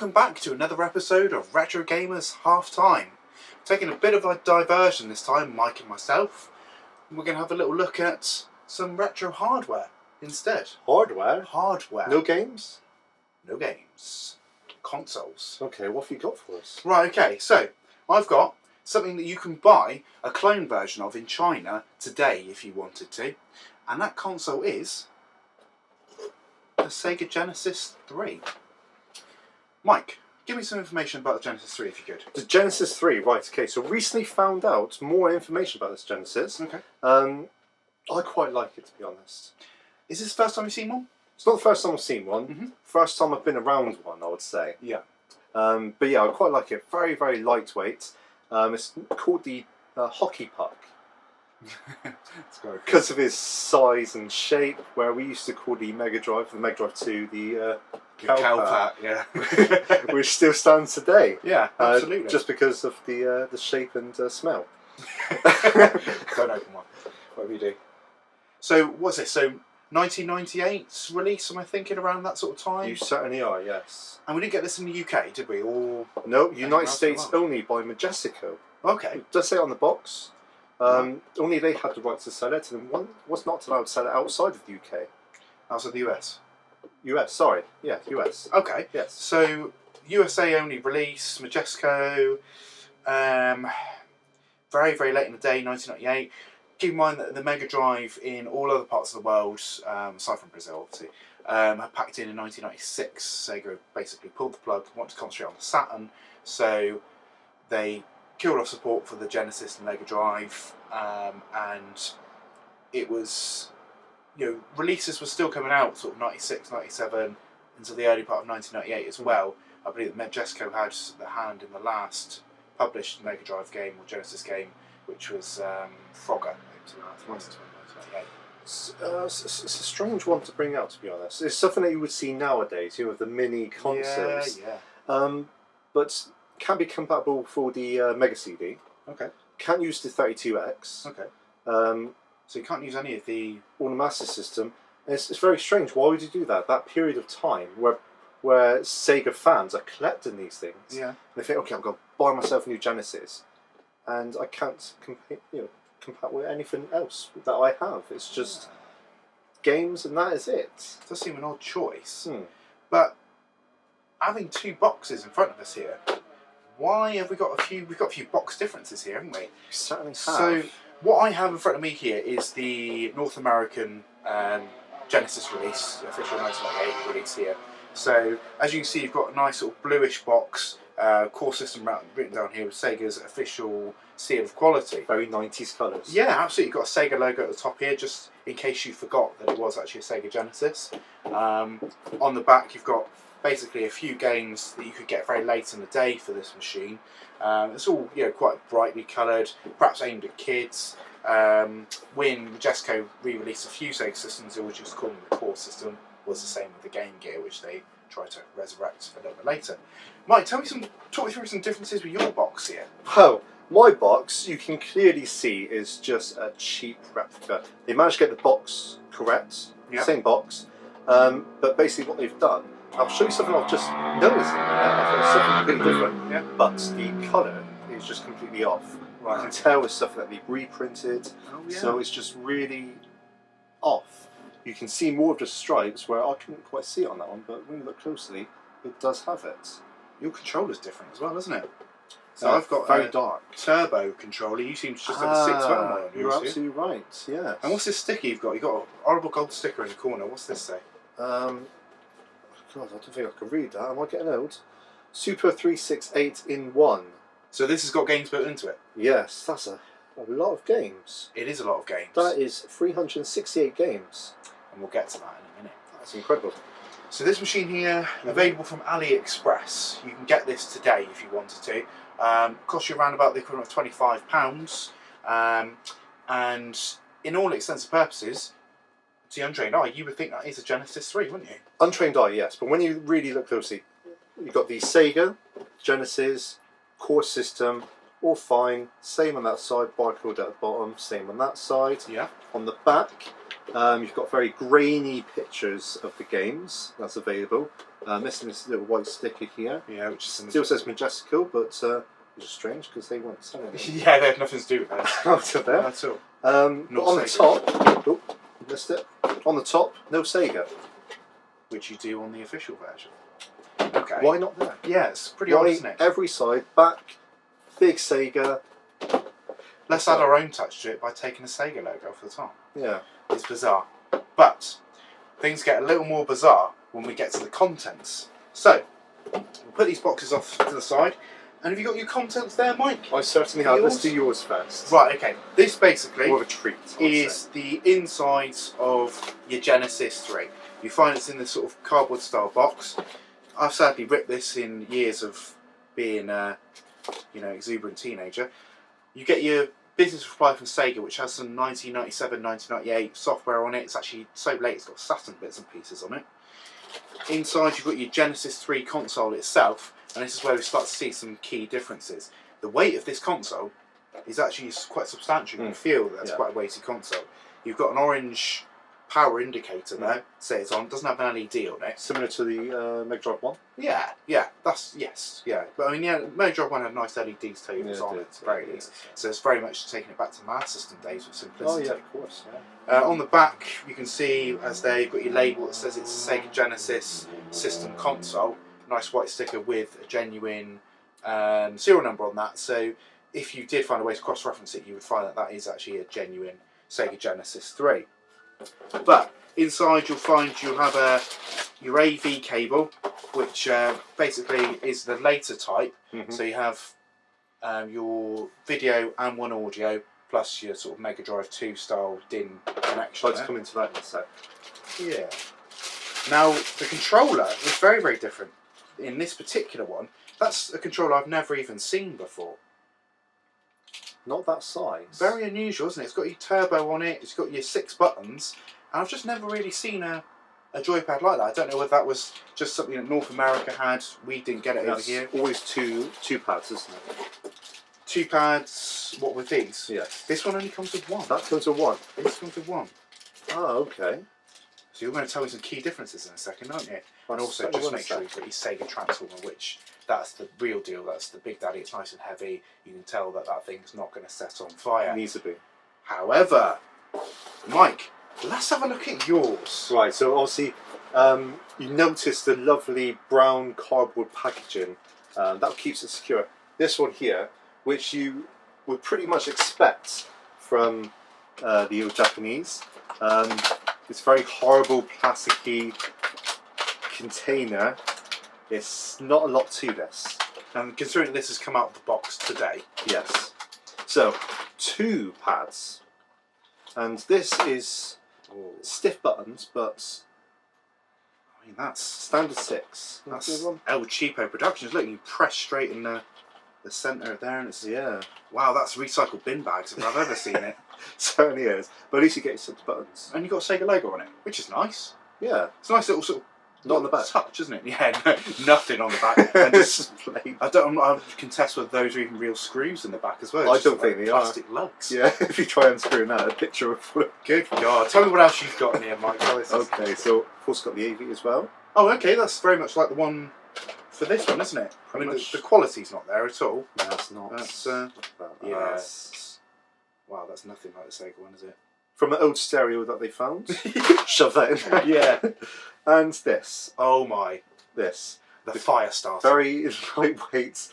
welcome back to another episode of Retro Gamers Half Time. Taking a bit of a diversion this time, Mike and myself. We're going to have a little look at some retro hardware instead. Hardware? Hardware. No games? No games. Consoles. Okay, what have you got for us? Right, okay, so I've got something that you can buy a clone version of in China today if you wanted to. And that console is the Sega Genesis 3. Mike, give me some information about the Genesis 3 if you could. The Genesis 3, right, okay, so recently found out more information about this Genesis. Okay. I quite like it, to be honest. Is this the first time you've seen one? It's not the first time I've seen one. Mm-hmm. First time I've been around one, I would say. Yeah. But yeah, I quite like it. Very, very lightweight. It's called the hockey puck. Because of his size and shape, where we used to call the Mega Drive 2 the Cowpack, yeah. which still stands today. Yeah, absolutely. Just because of the shape and smell. Don't open one. Whatever you do. So, what's this? So, 1998 release, am I thinking, around that sort of time? You certainly are, yes. And we didn't get this in the UK, did we? Or no, United States only by Majestico. Okay. It does say on the box. Only they had the right to sell it, and one was not allowed to sell it outside of the UK. Outside the US? US, sorry. Yeah, US. Okay. Yes. So, USA only release, Majesco, very, very late in the day, 1998. Keep in mind that the Mega Drive in all other parts of the world, aside from Brazil obviously, had packed in 1996. Sega basically pulled the plug, wanted to concentrate on the Saturn, so they killed off support for the Genesis and Mega Drive, and it was, releases were still coming out sort of 96, 97, into the early part of 1998 as well. I believe that Majesco had the hand in the last published Mega Drive game or Genesis game, which was Frogger. It's a strange one to bring out, to be honest. It's something that you would see nowadays, with the mini consoles. Yeah. But can be compatible for the Mega CD. Okay. Can't use the 32X. Okay. So you can't use any of the... or the Master System. It's very strange. Why would you do that? That period of time where Sega fans are collecting these things. Yeah. And they think, okay, I'm going to buy myself a new Genesis, and I can't compete with anything else that I have. It's just games, and that is it. It does seem an odd choice. But having two boxes in front of us here, why have we got a few? We've got a few box differences here, haven't we? You certainly have. So what I have in front of me here is the North American Genesis release, official 1998 release here. So as you can see, you've got a nice sort of bluish box, core system written down here with Sega's official seal of quality. Very 90s colours. Yeah, absolutely. You've got a Sega logo at the top here, just in case you forgot that it was actually a Sega Genesis. On the back, you've got basically a few games that you could get very late in the day for this machine. It's all quite brightly coloured, perhaps aimed at kids. When Majesco re-released a few Sega systems, they were just calling the core system, was the same with the Game Gear, which they tried to resurrect a little bit later. Mike, talk me through some differences with your box here. Well, my box, you can clearly see, is just a cheap replica. They managed to get the box correct, same box, but basically what they've done, I'll show you something I've just noticed in there. I thought something completely different, but the colour is just completely off. Right. You can tell it's stuff that they've reprinted, so it's just really off. You can see more of the stripes where I couldn't quite see it on that one, but when you look closely, it does have it. Your controller's different as well, isn't it? So I've got very dark turbo controller. You seem to just have a 6-button one. You're absolutely right. Yeah. And what's this sticker you've got? You've got a horrible gold sticker in the corner. What's this say? God, I don't think I can read that. Am I getting old? Super 368 in 1. So this has got games built into it. Yes, that's a lot of games. It is a lot of games. That is 368 games. And we'll get to that in a minute. That's incredible. So this machine here, available from Aliexpress. You can get this today if you wanted to. Costs you around about the equivalent of £25. And in all intents and purposes, to the untrained eye, you would think that is a Genesis 3, wouldn't you? Untrained eye, yes. But when you really look closely, you've got the Sega, Genesis, core system, all fine. Same on that side, barcode at the bottom, same on that side. Yeah. On the back, You've got very grainy pictures of the games that's available. Missing this little white sticker here. Yeah, which is still says Majestical, but which is strange because they weren't selling it. Yeah, they have nothing to do with that. Out of there. That's all. But on the top, oh, missed it. On the top, no Sega. Which you do on the official version. Okay. Why not there? Yeah, it's pretty odd, isn't it? Every side, back, big Sega. Let's add our own touch to it by taking a Sega logo off the top. Yeah. It's bizarre. But things get a little more bizarre when we get to the contents. So, we'll put these boxes off to the side. And have you got your contents there, Mike? I certainly have. Let's do yours first. Right, okay. This basically more of a treat, is the insides of your Genesis 3. You find it's in this sort of cardboard style box. I've sadly ripped this in years of being a exuberant teenager. You get your business reply from Sega, which has some 1997, 1998 software on it. It's actually so late it's got Saturn bits and pieces on it. Inside you've got your Genesis 3 console itself, and this is where we start to see some key differences. The weight of this console is actually quite substantial. You can feel that's quite a weighty console. You've got an orange power indicator there, say it's on. It doesn't have an LED on it. Similar to the Mega Drive 1? Yeah. But I mean, Mega Drive 1 had nice LEDs tables on it, at the very least. So it's very much taking it back to Master System days with simplicity. Oh yeah, of course. Yeah. On the back, you can see as they've got your label that says it's a Sega Genesis system console. Nice white sticker with a genuine serial number on that. So if you did find a way to cross-reference it, you would find that that is actually a genuine Sega Genesis 3. But inside you'll have your AV cable, which basically is the later type. So you have your video and one audio, plus your sort of Mega Drive 2 style DIN connection. Let's come into that in a sec. Yeah. Now the controller is very, very different. In this particular one, that's a controller I've never even seen before. Not that size. Very unusual, isn't it? It's got your turbo on it, it's got your 6 buttons, and I've just never really seen a joypad like that. I don't know whether that was just something that North America had, we didn't get it over here. Always two pads, isn't it? 2 pads, what with these? Yes. This one only comes with 1. That comes with 1? This comes with 1. Oh, okay. So you're going to tell me some key differences in a second, aren't you? And also just make sure you've got your Sega Transformer, which that's the real deal, that's the big daddy, it's nice and heavy. You can tell that that thing's not going to set on fire. It needs to be. However, Mike, let's have a look at yours. Right, so obviously you notice the lovely brown cardboard packaging. That keeps it secure. This one here, which you would pretty much expect from the old Japanese. This very horrible plasticky container. It's not a lot to this. And considering this has come out of the box today. Yes. So, 2 pads. And this is stiff buttons, but I mean, that's standard 6. That's El Cheapo Productions. Look, you press straight in the centre there, and it's wow, that's recycled bin bags if I've ever seen it. Certainly is. But at least you get 6 buttons. And you've got a Sega logo on it, which is nice. Yeah. It's a nice little sort of not on the back touch, isn't it? Yeah, no, nothing on the back. And just, I contest whether those are even real screws in the back as well. I don't think they are. Plastic lugs. Yeah, if you try unscrewing that, a picture of. Good God! Tell me what else you've got in here, Mike. Okay, so of course got the AV as well. Oh, okay, that's very much like the one for this one, isn't it? I mean, the quality's not there at all. No, it's not. That's wow, that's nothing like the Sega one, is it? From an old stereo that they found. Shove that in there. Yeah. And this. Oh my. This. The fire starter. Very lightweight.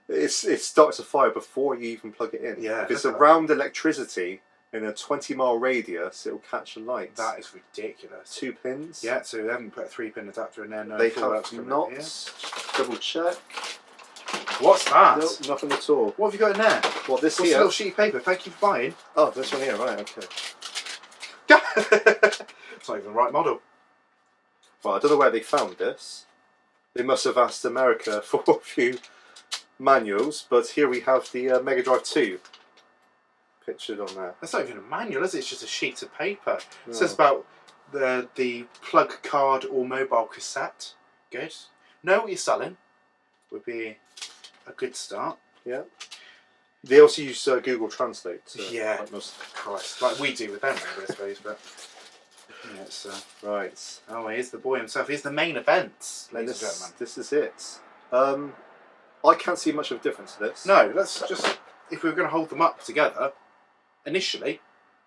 It starts a fire before you even plug it in. Yeah. If it's around electricity in a 20-mile radius, it'll catch a light. That is ridiculous. 2 pins. Yeah, so they haven't put a 3-pin adapter in there. No, they have not. Double check. What's that? No, nothing at all. What have you got in there? What, this What's here? a little sheet of paper. Thank you for buying. Oh, this one here, right, okay. It's not even the right model. Well, I don't know where they found this. They must have asked America for a few manuals, but here we have the Mega Drive 2 pictured on there. That's not even a manual, is it? It's just a sheet of paper. It says about the plug card or mobile cassette. Good. Know what you're selling would be a good start. Yeah. They also use Google Translate. Yeah. Christ. Like we do with them, I suppose. But Yeah, it's, Right. oh, here's the boy himself. Here's the main event, ladies and gentlemen. This is it. I can't see much of a difference to this. No, let's just, if we were going to hold them up together, initially,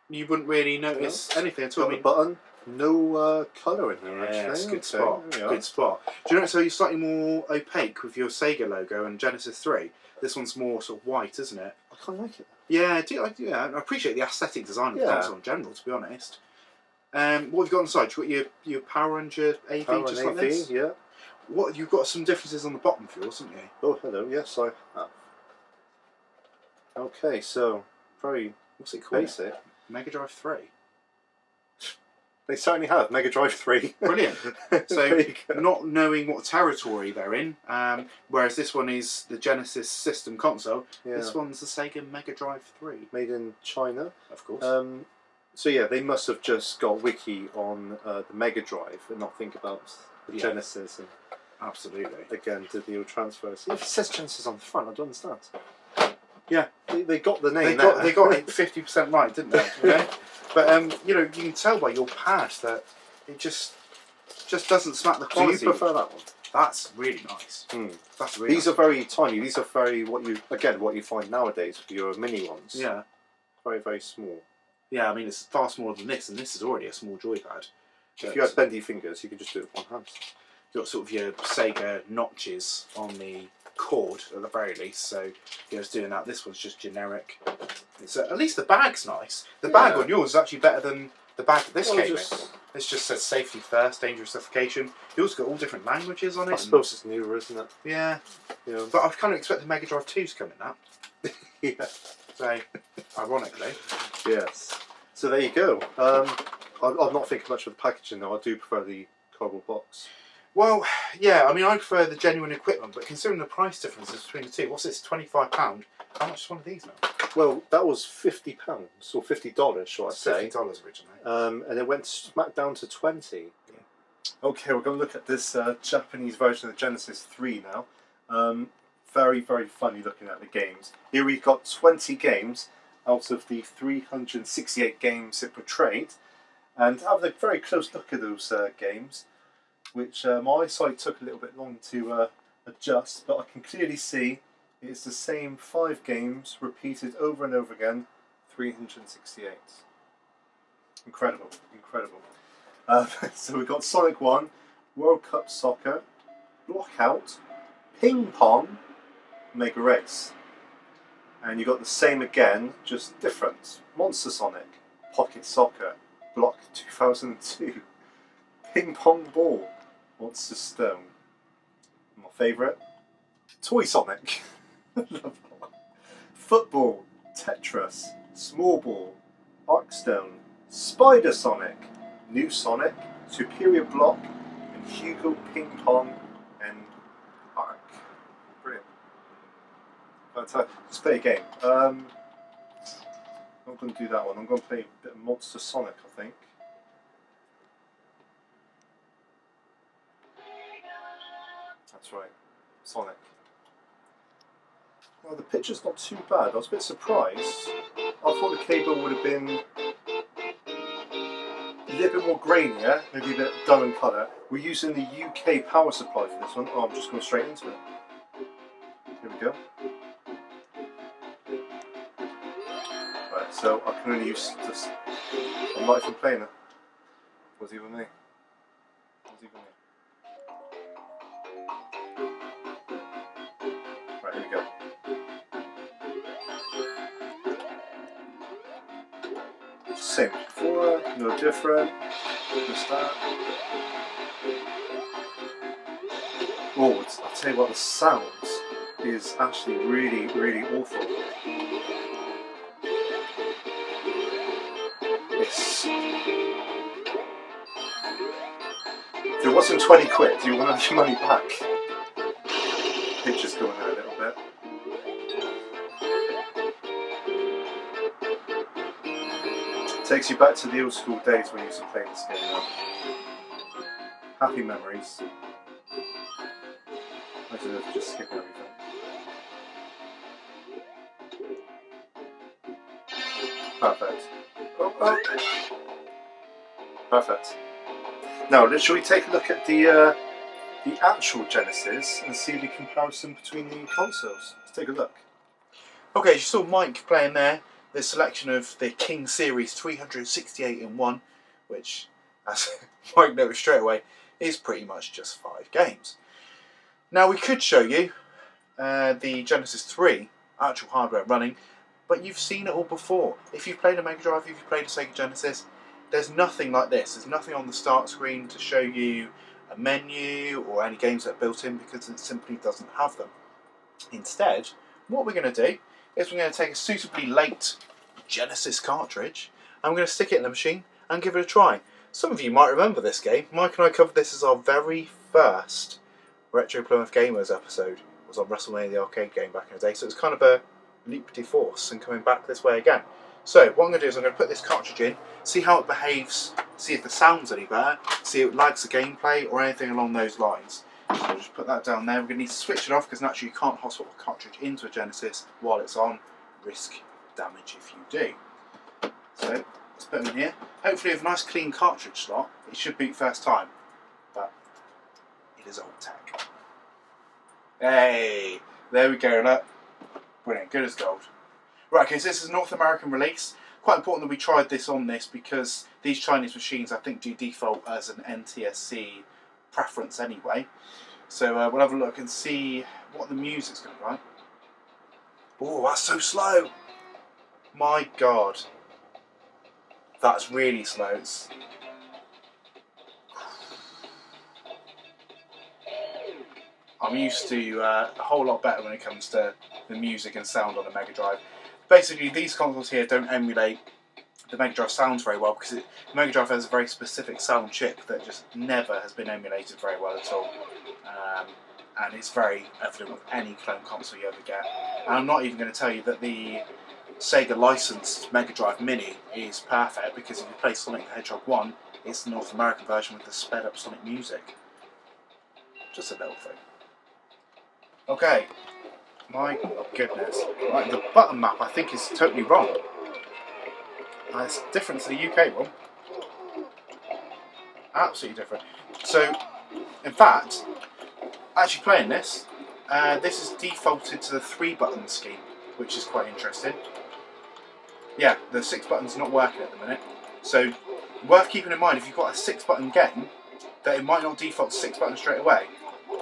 you wouldn't really notice anything at all. Got the button, no colour in there, yeah, actually. it's a good Okay, spot. Good spot. Do you notice how you're slightly more opaque with your Sega logo and Genesis 3? This one's more sort of white, isn't it? I kind of like it. Yeah, I appreciate the aesthetic design of the console in general, to be honest. What have you got on the side? You've got your power and your AV, Power just and like AV, this? yeah. What, you've got some differences on the bottom for yours, haven't you? Oh, hello, yes, I have. Okay, so, very What's it called? basic. Mega Drive 3. They certainly have, Mega Drive 3. Brilliant. So, There you go. not knowing what territory they're in, whereas this one is the Genesis system console, this one's the Sega Mega Drive 3. Made in China. Of course. So yeah, they must have just got wiki on the Mega Drive and not think about the Genesis. And absolutely. Again, did the old transfers. If it says Genesis on the front, I don't understand. Yeah. They got the name They got it 50% right, didn't they? You know? But, you know, you can tell by your pad that it just doesn't smack the quality. Do you prefer that one? That's really nice. That's really These are very tiny. These are very, what you find nowadays with your mini ones. Yeah. Very, very small. Yeah, I mean, it's far smaller than this, and this is already a small joypad. If you had bendy fingers, you could just do it with one hand. You've got sort of your Sega notches on the cord, at the very least, so you know, it's doing that. This one's just generic. It's, at least the bag's nice. The bag on yours is actually better than the bag that this came in. This just says safety first, dangerous suffocation. You also got all different languages on it. I suppose it's newer, isn't it? Yeah. But I kind of expected Mega Drive 2 to come in that. Yeah. So, ironically. Yes. So there you go. I'm not thinking much of the packaging though. I do prefer the cardboard box. Well, yeah, I mean, I prefer the genuine equipment, but considering the price differences between the two, what's this, £25? How much is one of these now? Well, that was £50 or $50, shall I say? $50 originally. And it went smack down to 20. Yeah. Okay, we're going to look at this Japanese version of the Genesis 3 now. Very, very funny looking at the games. Here we've got 20 games out of the 368 games it portrayed. And having a very close look at those games, which my eyesight took a little bit long to adjust, but I can clearly see it's the same 5 games repeated over and over again, 368. Incredible, incredible. So we've got Sonic 1, World Cup Soccer, Blockout, Ping Pong, Mega Race. And you've got the same again, just different. Monster Sonic, Pocket Soccer, Block 2002, Ping Pong Ball, Monster Stone. My favourite, Toy Sonic, Football, Tetris, Small Ball, Arcstone, Spider Sonic, New Sonic, Superior Block, and Hugo Ping Pong and Arc. Brilliant. Let's play a game. I'm not going to do that one. I'm going to play a bit of Monster Sonic, I think. That's right, Sonic. Well, the picture's not too bad. I was a bit surprised. I thought the cable would have been a little bit more grainier, maybe a bit dull in colour. We're using the UK power supply for this one. Oh, I'm just going straight into it. Here we go. Right, so I can only use this. I'm not even playing it. Was even me? Was even me? Right, here we go. Same as before, no different. Just that. Oh, I'll tell you what, the sound is actually really, really awful. If it wasn't 20 quid, you want to have your money back. Picture's going there a little bit. Takes you back to the old school days when you used to play this game now. Happy memories. I should have just skipped everything. Perfect. Oh, oh. Perfect. Now, shall we take a look at the actual Genesis and see the comparison between the consoles? Let's take a look. Okay, you saw Mike playing there. The selection of the King Series 368 in 1, which, as Mike noticed straight away, is pretty much just 5 games. Now we could show you the Genesis 3 actual hardware running, but you've seen it all before. If you've played a Mega Drive, if you've played a Sega Genesis, there's nothing like this. There's nothing on the start screen to show you a menu or any games that are built in, because it simply doesn't have them. Instead, what we're going to do is we're going to take a suitably late Genesis cartridge and we're going to stick it in the machine and give it a try. Some of you might remember this game. Mike and I covered this as our very first Retro Plymouth Gamers episode. It was on WrestleMania the arcade game back in the day, so it's kind of a leap de force and coming back this way again. So what I'm going to do is I'm going to put this cartridge in, see how it behaves, see if the sound's any better, see if it lags the gameplay or anything along those lines. So we'll just put that down there. We're going to need to switch it off because naturally you can't hot swap a cartridge into a Genesis while it's on. Risk damage if you do. So let's put them in here. Hopefully with a nice clean cartridge slot, it should boot first time. But it is old tech. Hey, there we go, look. Brilliant, good as gold. Right, okay, so this is a North American release. Quite important that we tried this on this because these Chinese machines I think do default as an NTSC preference anyway. So we'll have a look and see what the music's going to be like. Oh, that's so slow! My God. That's really slow. I'm used to a whole lot better when it comes to the music and sound on a Mega Drive. Basically, these consoles here don't emulate the Mega Drive sounds very well because the Mega Drive has a very specific sound chip that just never has been emulated very well at all. And it's very evident with any clone console you ever get. And I'm not even going to tell you that the Sega licensed Mega Drive Mini is perfect, because if you play Sonic the Hedgehog 1, it's the North American version with the sped up Sonic music. Just a little thing. Okay. My goodness. Right, the button map I think is totally wrong. It's different to the UK one. Absolutely different. So, in fact, actually playing this, this is defaulted to the 3-button scheme, which is quite interesting. Yeah, the 6 buttons not working at the minute. So, worth keeping in mind if you've got a 6-button game, that it might not default to 6 buttons straight away,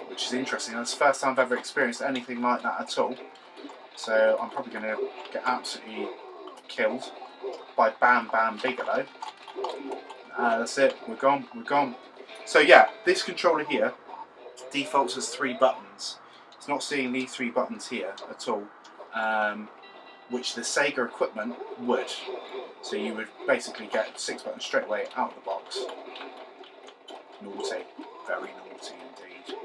which is interesting. That's the first time I've ever experienced anything like that at all. So I'm probably going to get absolutely killed by Bam Bam Bigelow. That's it, we're gone, we're gone. So yeah, this controller here defaults as 3 buttons. It's not seeing these 3 buttons here at all, which the Sega equipment would. So you would basically get 6 buttons straight away out of the box. Naughty, very naughty indeed.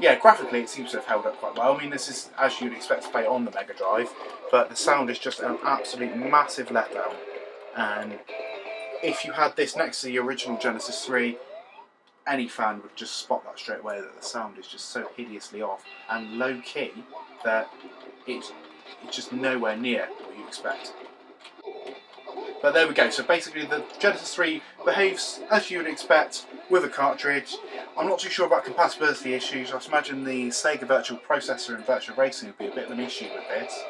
Yeah, graphically it seems to have held up quite well. I mean, this is as you'd expect to play on the Mega Drive, but the sound is just an absolute massive letdown. And if you had this next to the original Genesis 3, any fan would just spot that straight away, that the sound is just so hideously off and low key that it's just nowhere near what you expect. But there we go, so basically the Genesis 3 behaves as you would expect with a cartridge. I'm not too sure about compatibility issues. I imagine the Sega Virtual Processor and Virtual Racing would be a bit of an issue with this.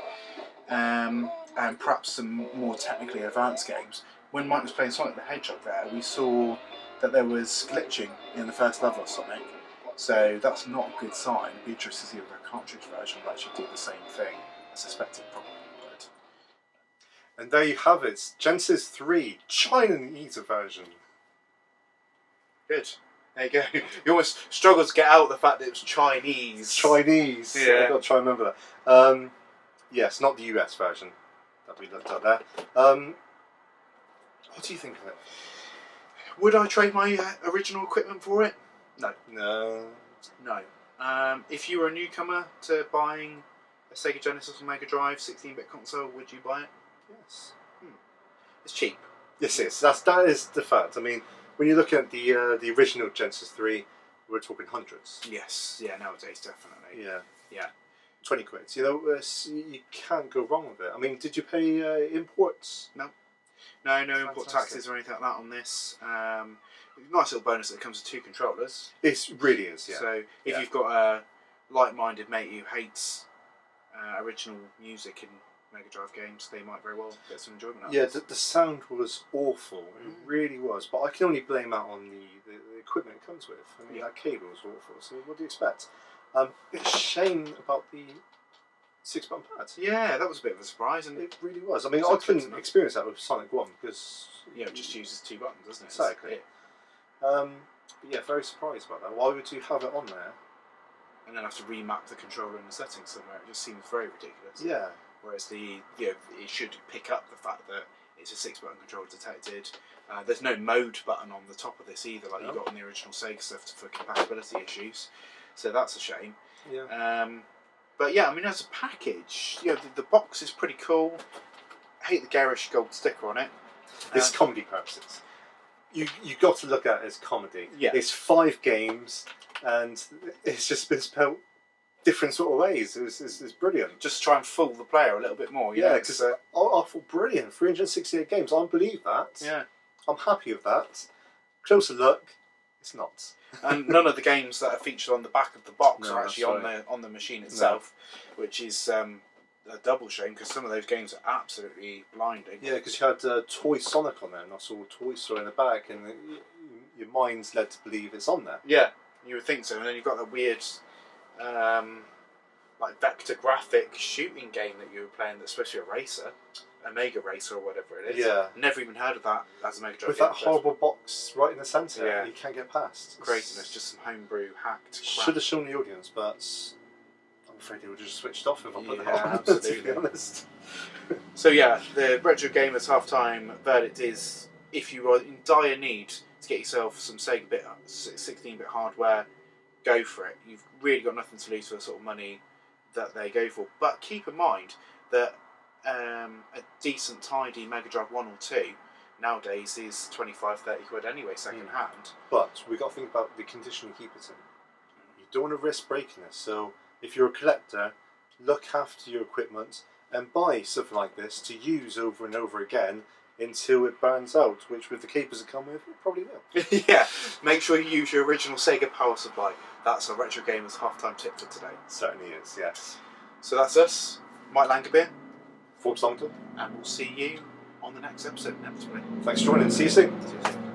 And perhaps some more technically advanced games. When Mike was playing Sonic the Hedgehog there, we saw that there was glitching in the first level of Sonic. So that's not a good sign. It'd be interesting to see if a cartridge version will actually do the same thing. I suspect it probably would. And there you have it, Genesis 3 Chinese version. Good. There you go. You almost struggled to get out the fact that it was Chinese. Chinese. Yeah. I've got to try and remember that. Yes, not the US version that we looked at there. What do you think of it? Would I trade my original equipment for it? No. No. No. If you were a newcomer to buying a Sega Genesis or Mega Drive 16-bit console, would you buy it? Yes. It's cheap. Yes, it is. That is the fact. I mean, when you look at the original Genesis 3, we're talking hundreds. Yes. Yeah. Nowadays, definitely. Yeah. Yeah. 20 quid. You know, you can't go wrong with it. I mean, did you pay imports? No. No import taxes or anything like that on this. Nice little bonus that it comes with 2 controllers. It really is, yeah. So if you've got a like-minded mate who hates original music in Mega Drive games, they might very well get some enjoyment out of it. Yeah, the sound was awful. It really was. But I can only blame that on the equipment it comes with. I mean, that cable was awful. So what do you expect? It's a shame about the 6-button pad. Yeah, that was a bit of a surprise. And it really was. I mean, I couldn't experience that with Sonic 1 because... Yeah, it just uses 2 buttons, doesn't it? Exactly. But yeah, very surprised about that. Why would you have it on there? And then have to remap the controller in the settings somewhere. It just seems very ridiculous. Yeah. Whereas it should pick up the fact that it's a 6-button controller detected. There's no mode button on the top of this either, like you got on the original Sega stuff for compatibility issues. So that's a shame. Yeah. But yeah, I mean, as a package, the box is pretty cool. I hate the garish gold sticker on it. It's comedy purposes. You got to look at it as comedy. Yeah. It's 5 games, and it's just been spelled different sort of ways. It's brilliant. Just try and fool the player a little bit more. Yeah, because I thought brilliant. 368 games. I believe that. Yeah. I'm happy with that. Closer look, it's not. And none of the games that are featured on the back of the box are actually right. on the machine itself, which is a double shame because some of those games are absolutely blinding. Yeah, because you had Toy Sonic on there, and I saw Toy Story in the back, and your mind's led to believe it's on there. Yeah, you would think so. And then you've got the weird, like vector graphic shooting game that you were playing that's supposed to be a racer. A Mega Racer or whatever it is. Yeah. Never even heard of that as a Mega Drive. With that horrible box right in the centre, yeah. You can't get past. Craziness, just some homebrew hacked crap. Should have shown the audience, but I'm afraid they would have just switched off if I put that on, absolutely. to be honest. So yeah, the Retro Gamers half-time verdict is, if you are in dire need to get yourself some Sega 16-bit hardware, go for it. You've really got nothing to lose for the sort of money that they go for. But keep in mind that a decent, tidy Mega Drive 1 or 2 nowadays is 25-30 quid anyway, second hand. But we've got to think about the condition you keep it in. You don't want to risk breaking this, so if you're a collector, look after your equipment and buy something like this to use over and over again until it burns out, which with the capers that come with, it probably will. Yeah, make sure you use your original Sega power supply. That's a Retro Gamers half-time tip for today. Certainly is, yes. So that's us, Mike Langerbeer. Forbes Longton. And we'll see you on the next episode, inevitably. Thanks for joining. See you soon. See you soon.